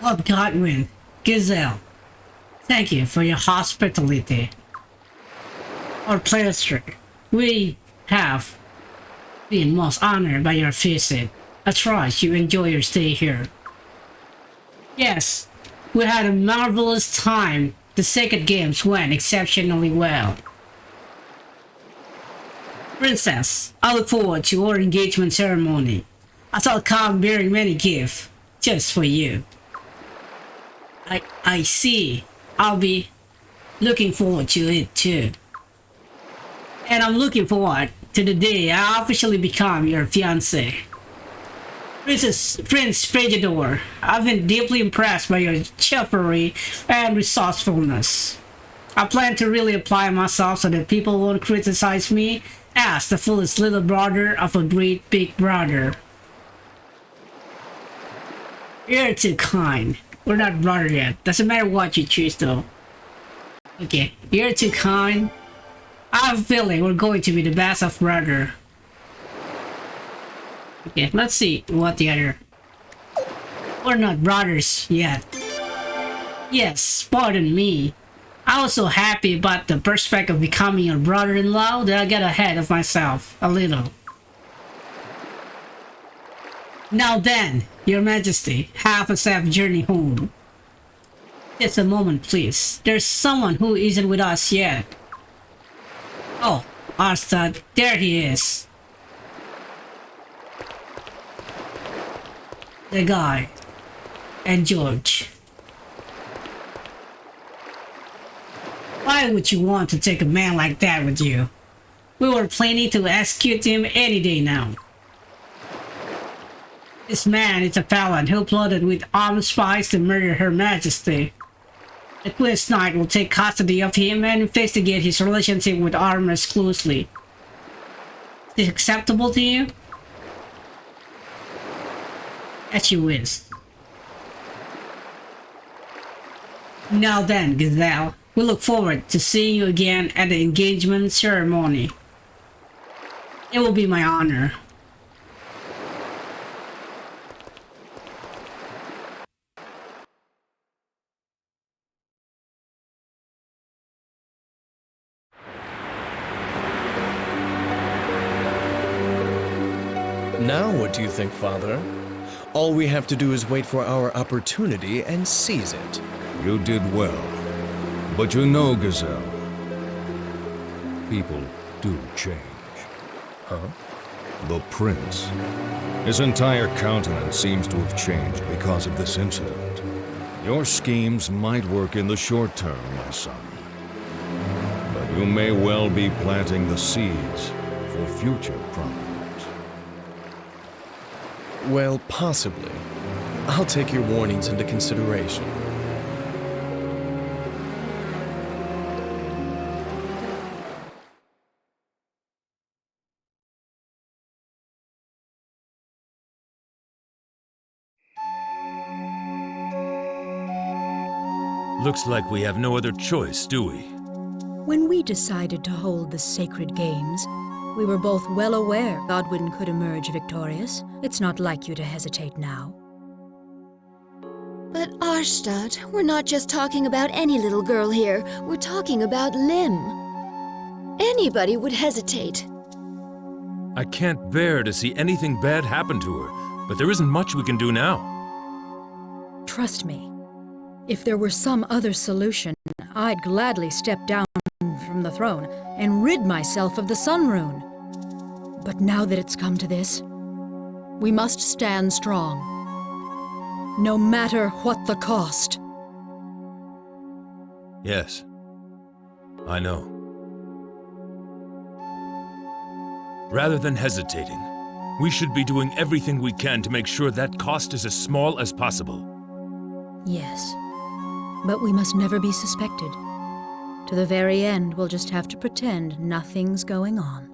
Oh, Godwin, Gazelle, thank you for your hospitality. Our pleasure. We have been most honored by your visit. I trust you enjoy your stay here. Yes, we had a marvelous time. The second games went exceptionally well. Princess, I look forward to our engagement ceremony. I shall come bearing many gifts just for you. I see. I'll be looking forward to it too. And I'm looking forward to the day I officially become your fiancé. Prince Freyjadour, I've been deeply impressed by your chivalry and resourcefulness. I plan to really apply myself so that people won't criticize me as the foolish little brother of a great big brother. You're too kind. We're not brother yet. Doesn't matter what you choose though. Okay, you're too kind. I have a feeling we're going to be the best of brother. Okay, let's see what the other... We're not brothers yet. Yes, pardon me. I was so happy about the prospect of becoming your brother-in-law that I got ahead of myself a little. Now then, your majesty, have a safe journey home. Just a moment, please. There's someone who isn't with us yet. Oh, Arstad, there he is. The guy. And George. Why would you want to take a man like that with you? We were planning to execute him any day now. This man is a felon who plotted with armed spies to murder Her Majesty. The Queen's Knight will take custody of him and investigate his relationship with armors closely. Is this acceptable to you? As you wish. Now then, Gazelle, we look forward to seeing you again at the engagement ceremony. It will be my honor. Now what do you think, Father? All we have to do is wait for our opportunity and seize it. You did well. But you know, Gazelle, people do change. Huh? The prince. His entire countenance seems to have changed because of this incident. Your schemes might work in the short term, my son. But you may well be planting the seeds for future problems. Well, possibly. I'll take your warnings into consideration. Looks like we have no other choice, do we? When we decided to hold the sacred games, we were both well aware Godwin could emerge victorious. It's not like you to hesitate now. But Arstad, we're not just talking about any little girl here. We're talking about Lim. Anybody would hesitate. I can't bear to see anything bad happen to her, but there isn't much we can do now. Trust me. If there were some other solution, I'd gladly step down from the throne and rid myself of the Sun Rune. But now that it's come to this, we must stand strong. No matter what the cost. Yes, I know. Rather than hesitating, we should be doing everything we can to make sure that cost is as small as possible. Yes, but we must never be suspected. To the very end, we'll just have to pretend nothing's going on.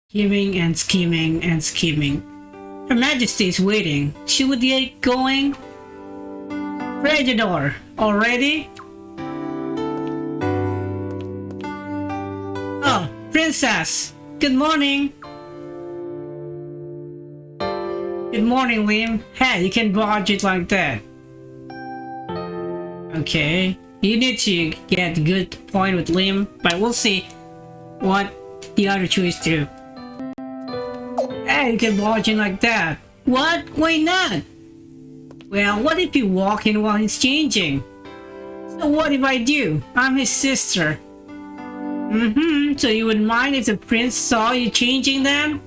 Scheming and scheming and scheming. Her Majesty is waiting. She would get going. Freyjadour, already? Oh, Princess, good morning. Good morning, Liam. Hey, you can barge it like that. Okay. You need to get a good point with Liam, but we'll see what the other choice do. Hey, you can barge in like that. What? Why not? Well, what if you walk in while he's changing? So what if I do? I'm his sister. So you wouldn't mind if the prince saw you changing then?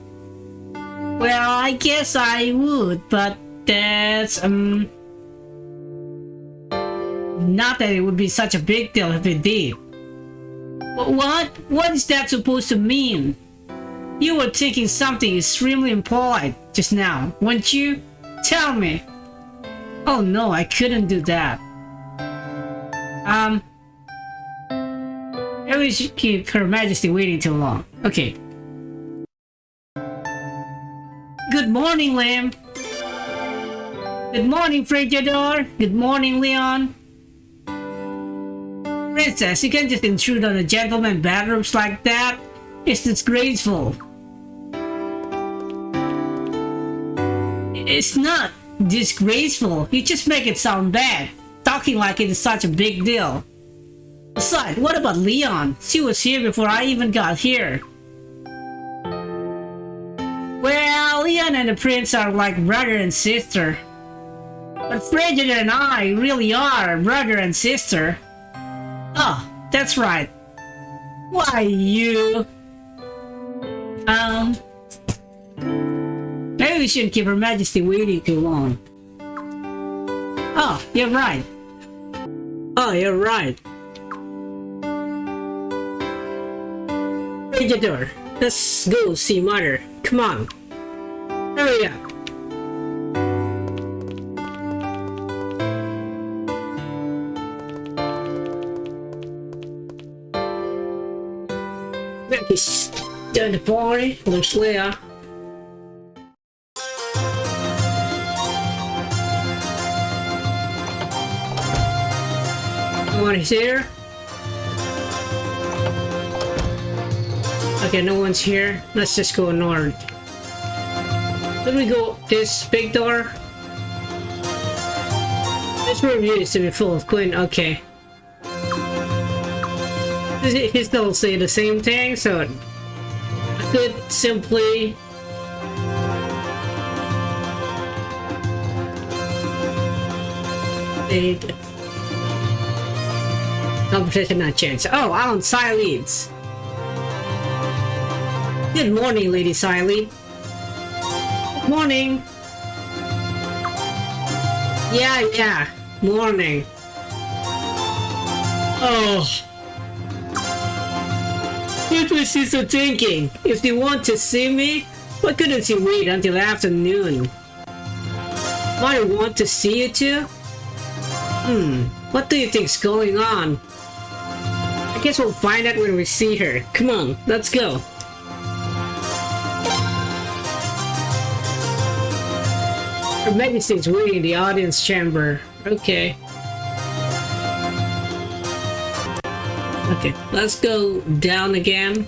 Well, I guess I would, but that's, not that it would be such a big deal if it did. What? What is that supposed to mean? You were thinking something extremely impolite just now, weren't you? Tell me. Oh no, I couldn't do that. Maybe we should keep Her Majesty waiting too long. Okay. Good morning, Lamb. Good morning, Freyjadour. Good morning, Leon. Princess, you can't just intrude on a gentleman's bathrooms like that. It's disgraceful. It's not disgraceful. You just make it sound bad, talking like it is such a big deal. Besides, what about Leon? She was here before I even got here. Well, Leon and the prince are like brother and sister. But Freyjadour and I really are brother and sister. Oh, that's right. Why you? Maybe we shouldn't keep Her Majesty waiting too long. Oh, you're right. Oh, you're right. Freyjadour, let's go see Mother. Come on. Hurry up. Becky's done the party. Looks Leah. No one is here. Okay, no one's here. Let's just go north. Let me go this big door. This room used to be full of Queen. Okay. He still say the same thing, so I could simply conversation not changed. Oh, Alan Sileeds. Good morning, Lady Siley. Good morning. Yeah, morning. Oh. What was she so thinking? If they want to see me, why couldn't she wait until afternoon? Might want to see you too? What do you think's going on? I guess we'll find out when we see her. Come on, let's go. Her Majesty's waiting in the audience chamber. Okay. Okay, let's go down again.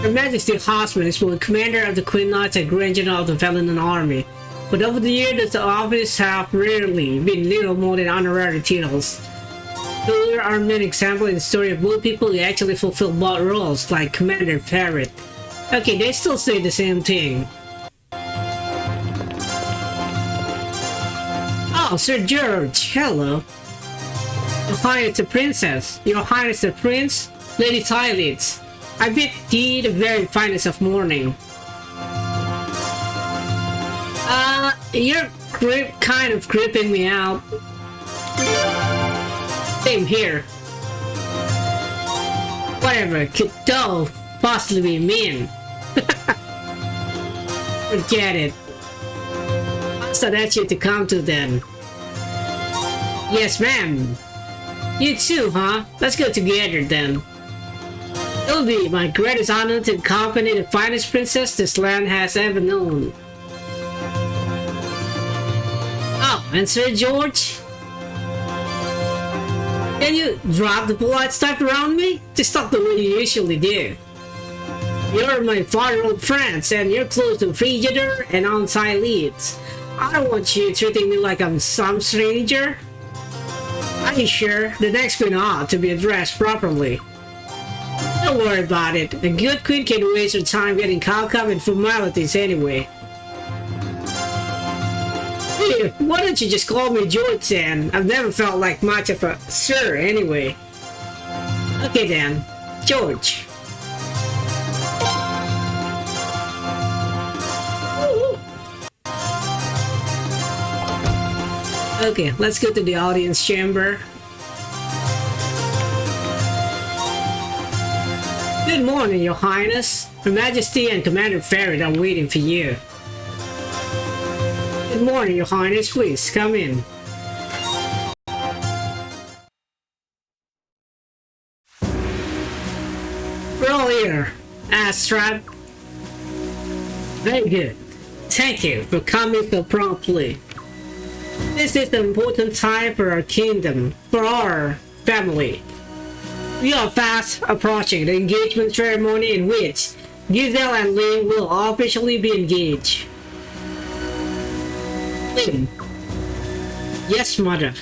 Her Majesty Hosman is the commander of the Queen Knights at Grand General of the Falena Army. But over the years, the office have rarely been little more than honorary titles. Though there are many examples in the story of both people who actually fulfill both roles, like Commander Ferret. Okay, they still say the same thing. Oh, Sir George, hello. Your Highness the Princess, Your Highness the Prince, Lady Tylitz. I bid thee the very finest of morning. You're kind of creeping me out. Same here. Whatever could though possibly mean. Forget it. I'll start at you to come to then. Yes, ma'am. You too, huh? Let's go together then. It will be my greatest honor to accompany the finest princess this land has ever known. Oh, and Sir George? Can you drop the polite stuff around me? Just talk the way you usually do. You're my far old friends, and you're close to Freyjadour and on-site leads. I don't want you treating me like I'm some stranger. Are you sure? The next queen ought to be addressed properly. Don't worry about it. A good queen can waste her time getting caught up in formalities anyway. Hey, why don't you just call me George then? I've never felt like much of a sir anyway. Okay then, George. Okay, let's go to the audience chamber. Good morning, Your Highness. Her Majesty and Commander Ferret are waiting for you. Good morning, Your Highness. Please, come in. We're all here, Astrad. Very good. Thank you for coming so promptly. This is an important time for our kingdom, for our family. We are fast approaching the engagement ceremony in which Giselle and Lim will officially be engaged. Lim. Yes, mother.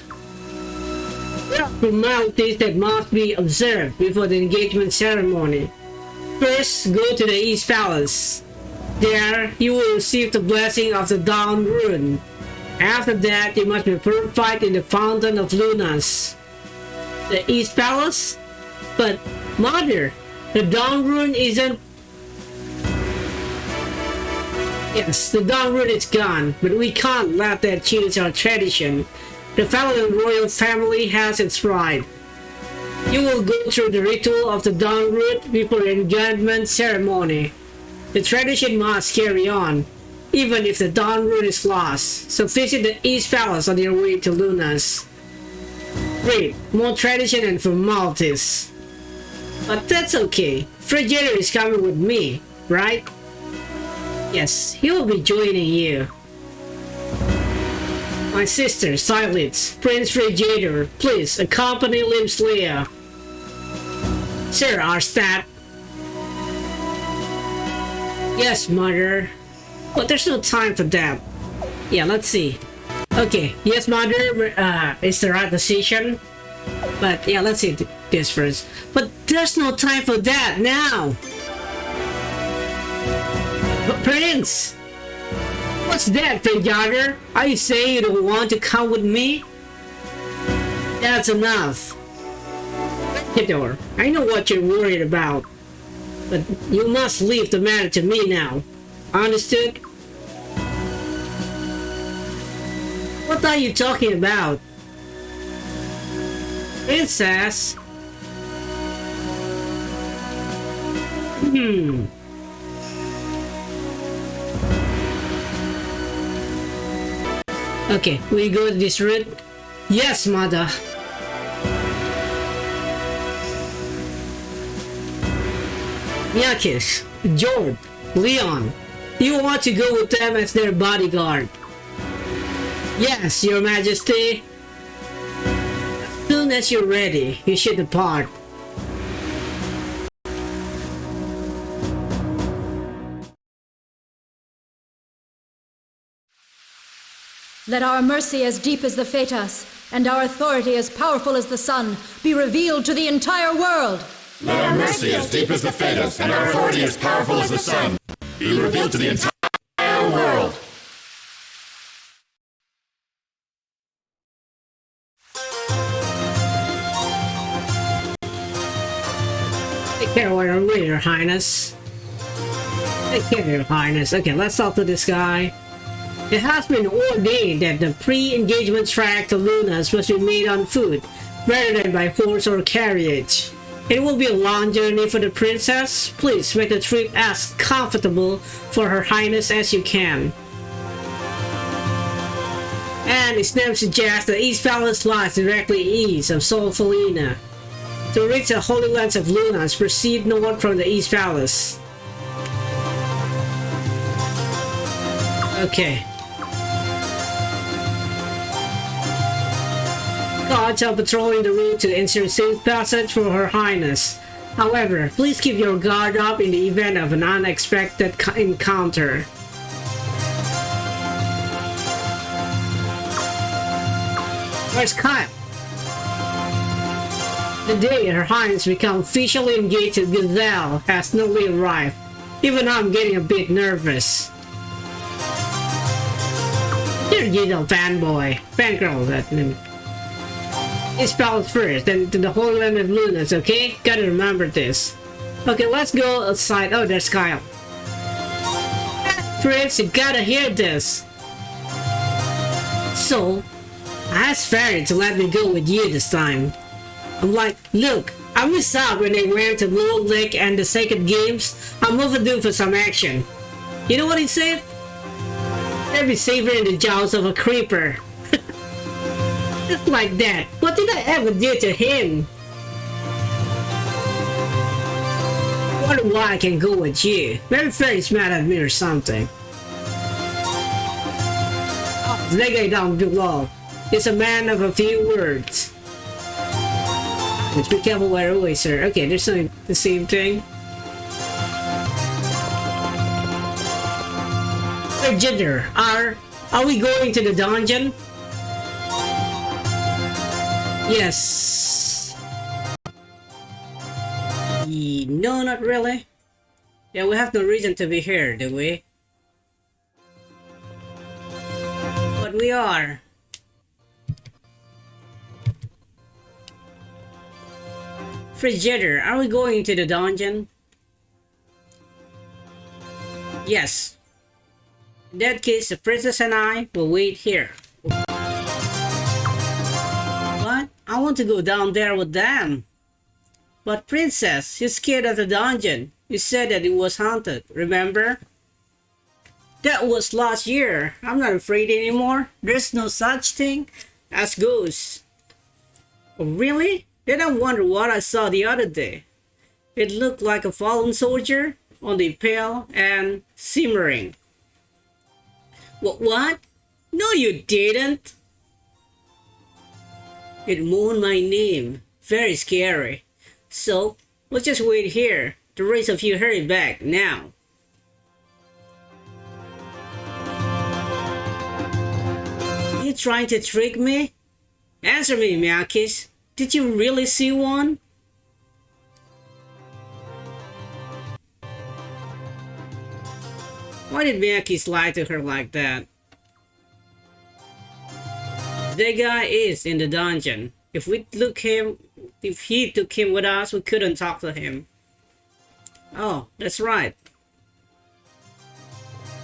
There are formalities that must be observed before the engagement ceremony. First, go to the East Palace. There, you will receive the blessing of the Dawn Rune. After that, you must be purified in the Fountain of Lunas. The East Palace? But, Mother, the Dawn Rune isn't... Yes, the Dawn Rune is gone, but we can't let that change our tradition. The Falena royal family has its pride. You will go through the ritual of the Dawn Rune before the engagement ceremony. The tradition must carry on, even if the Dawn Rune is lost, so visit the East Palace on your way to Lunas. Great, more tradition and formalities. But that's okay, Freyjadour is coming with me, right? Yes, he will be joining you. My sister, Silence, Prince Freyjadour, please accompany Lim Slayer. Sir Arstad. Yes, Mother. But there's no time for that. Yeah, let's see. Okay, yes, Mother, it's the right decision. But yeah, let's see this first. But there's no time for that now. But Prince! What's that, Freyjadour? Are you saying you don't want to come with me? That's enough. Freyjadour, I know what you're worried about. But you must leave the matter to me now. Understood? What are you talking about? Princess? Okay, we go this route? Yes, Mother. Miyakis, George, Leon, you want to go with them as their bodyguard? Yes, Your Majesty. As soon as you're ready, you should depart. Let our mercy as deep as the Fetas, and our authority as powerful as the sun, be revealed to the entire world. Let our mercy as deep as the Fetas, and our authority as powerful as the sun, be revealed to the entire world. Take care of Your Highness. Take care, Your Highness. Okay, let's talk to this guy. It has been ordained that the pre-engagement track to Lunas must be made on foot, rather than by horse or carriage. It will be a long journey for the princess. Please make the trip as comfortable for Her Highness as you can. And its name suggests the East Palace lies directly east of Sol-Falena. To reach the Holy Lands of Lunas, proceed north from the East Palace. Okay. Guards are patrolling the route to ensure safe passage for Her Highness. However, please keep your guard up in the event of an unexpected encounter. Where's Kyle? The day Her Highness becomes officially engaged with Gazelle has newly arrived. Even I'm getting a bit nervous. You're a little fanboy. Fangirl, that name. It spells first, then to the Holy Land of Lunas, okay? Gotta remember this. Okay, let's go outside. Oh, there's Kyle. Prince, you gotta hear this. So, I asked Fairy to let me go with you this time. I'm like, look, I missed out when they went to Blue Lake and the Sacred Games. I'm overdue for some action. You know what he said? Let me savor in the jaws of a creeper. Just like that. What did I ever do to him? Wonder why I can go with you. Maybe Fairy's mad at me or something. Oh, that guy down below. He's a man of a few words. Let's be careful where away, sir. Okay, there's the same thing. Hey, Ginger, are we going to the dungeon? Yes. No, not really. Yeah, we have no reason to be here, do we? But we are. Freyjadour, are we going to the dungeon? Yes. In that case, the princess and I will wait here. What? I want to go down there with them. But princess, you're scared of the dungeon. You said that it was haunted, remember? That was last year. I'm not afraid anymore. There's no such thing as ghosts. Oh, really? Then I wonder what I saw the other day. It looked like a fallen soldier, only pale and simmering. What? No, you didn't. It moaned my name. Very scary. So, let's just wait here. The rest of you hurry back now. Are you trying to trick me? Answer me, Miyakis. Did you really see one? Why did Miyakis lie to her like that? That guy is in the dungeon. If he took him with us, we couldn't talk to him. Oh, that's right.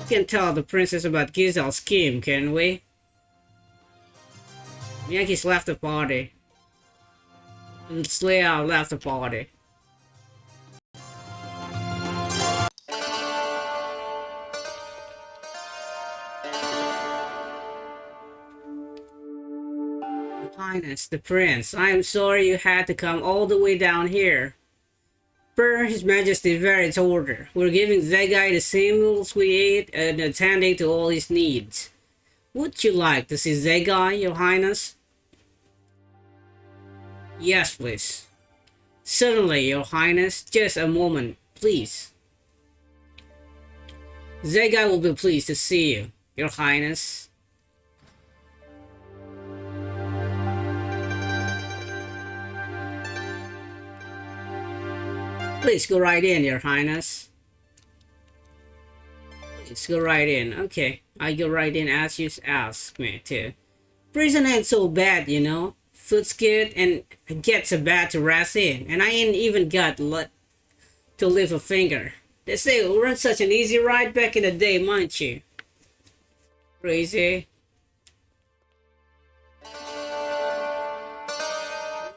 We can tell the princess about Gizelle's scheme, can we? Miyakis left the party. Slayer left the party. Your Highness, the Prince, I am sorry you had to come all the way down here. Per His Majesty's various order, we're giving Zegai the same meals we ate and attending to all his needs. Would you like to see Zegai, Your Highness? Yes, please. Certainly, Your Highness. Just a moment, please. Zegai will be pleased to see you, Your Highness. Please go right in, Your Highness. Please go right in. Okay, I go right in as you ask me to. Prison ain't so bad, you know. Food's good and it gets a bed to rest in, and I ain't even got to lift a finger. They say it weren't such an easy ride back in the day, mind you. Crazy. We're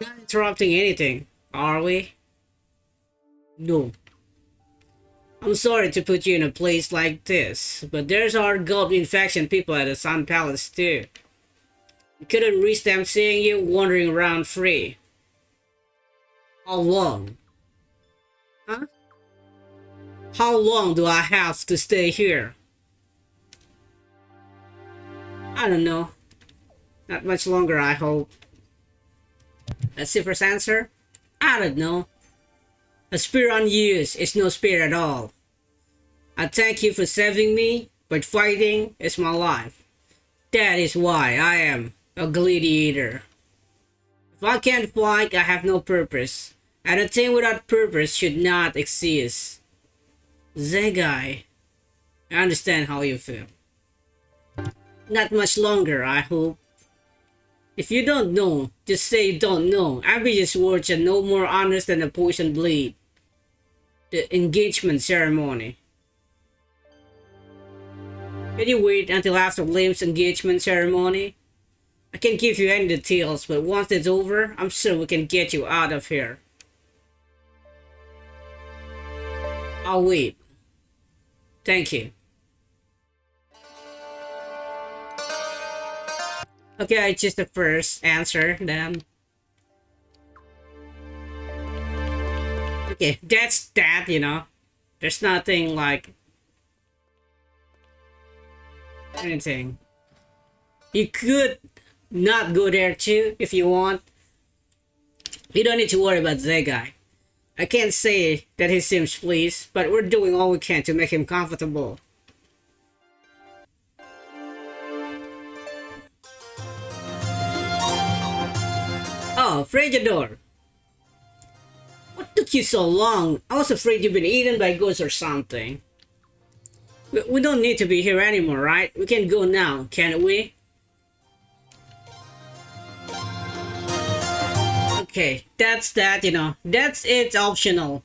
not interrupting anything, are we? No. I'm sorry to put you in a place like this, but there's our goblin faction people at the Sun Palace too. We couldn't risk them seeing you wandering around free. How long? Huh? How long do I have to stay here? I don't know. Not much longer, I hope. That's the first answer? I don't know. A spear unused is no spear at all. I thank you for saving me, but fighting is my life. That is why I am a gladiator. If I can't fight, I have no purpose, and a thing without purpose should not exist. Zegai, I understand how you feel. Not much longer, I hope. If you don't know, just say you don't know. Ambitious words are no more honest than a poisoned blade. The engagement ceremony. Can you wait until after Lim's engagement ceremony? I can't give you any details, but once it's over, I'm sure we can get you out of here. I'll wait. Thank you. Okay, I choose the first answer then. Okay, that's that, you know. There's nothing like anything. You could not go there too if you want. You don't need to worry about that guy. I can't say that he seems pleased, but we're doing all we can to make him comfortable. Oh, Freyjadour. What took you so long? I was afraid you've been eaten by ghosts or something. We don't need to be here anymore, right? We can go now, can't we? Okay, that's that, you know. That's it, optional.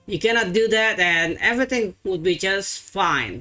You cannot do that and everything would be just fine.